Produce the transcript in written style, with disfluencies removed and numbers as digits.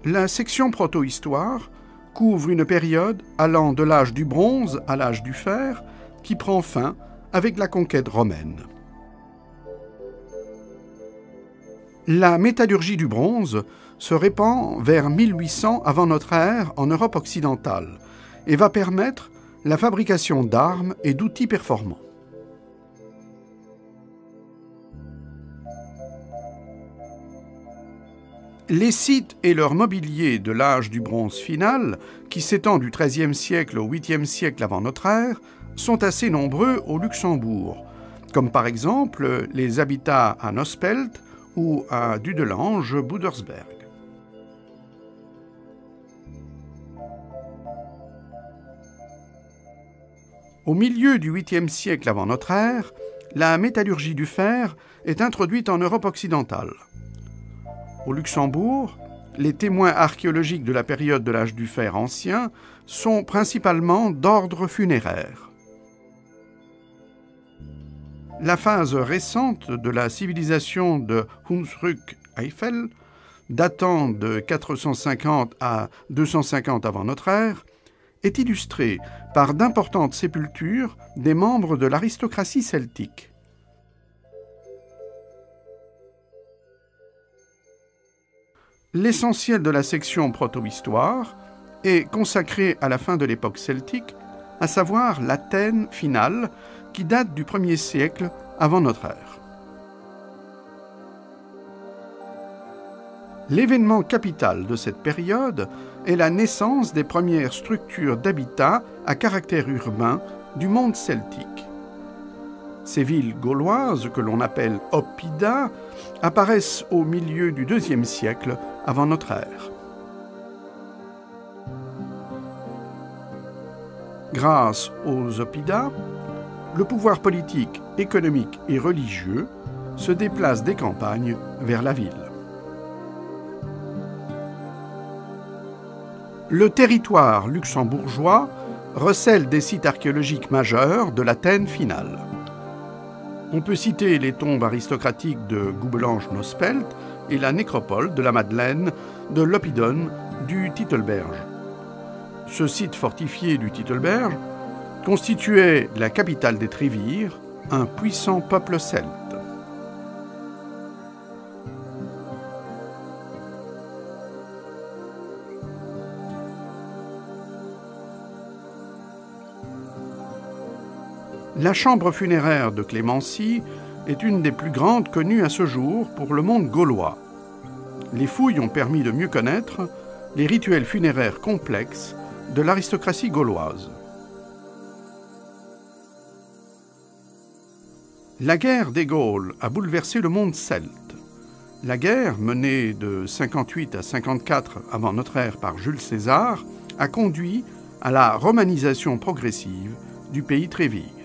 La section proto-histoire couvre une période allant de l'âge du bronze à l'âge du fer qui prend fin avec la conquête romaine. La métallurgie du bronze se répand vers 1800 avant notre ère en Europe occidentale et va permettre la fabrication d'armes et d'outils performants. Les sites et leur mobilier de l'âge du bronze final, qui s'étend du XIIIe siècle au 8e siècle avant notre ère, sont assez nombreux au Luxembourg, comme par exemple les habitats à Nospelt ou à Dudelange-Boedersberg. Au milieu du 8e siècle avant notre ère, la métallurgie du fer est introduite en Europe occidentale. Au Luxembourg, les témoins archéologiques de la période de l'âge du fer ancien sont principalement d'ordre funéraire. La phase récente de la civilisation de Hunsrück-Eifel, datant de 450 à 250 avant notre ère, est illustrée par d'importantes sépultures des membres de l'aristocratie celtique. L'essentiel de la section proto-histoire est consacré à la fin de l'époque celtique, à savoir l'Athènes finale qui date du 1er siècle avant notre ère. L'événement capital de cette période est la naissance des premières structures d'habitat à caractère urbain du monde celtique. Ces villes gauloises, que l'on appelle oppida, apparaissent au milieu du IIe siècle avant notre ère. Grâce aux oppidas, le pouvoir politique, économique et religieux se déplace des campagnes vers la ville. Le territoire luxembourgeois recèle des sites archéologiques majeurs de l'Athènes finale. On peut citer les tombes aristocratiques de Goubelange-Nospelt et la nécropole de la Madeleine de l'Oppidon du Titelberge. Ce site fortifié du Titelberge constituait la capitale des Trévires, un puissant peuple celte. La chambre funéraire de Clémency est une des plus grandes connues à ce jour pour le monde gaulois. Les fouilles ont permis de mieux connaître les rituels funéraires complexes de l'aristocratie gauloise. La guerre des Gaules a bouleversé le monde celte. La guerre, menée de 58 à 54 avant notre ère par Jules César, a conduit à la romanisation progressive du pays Trévire.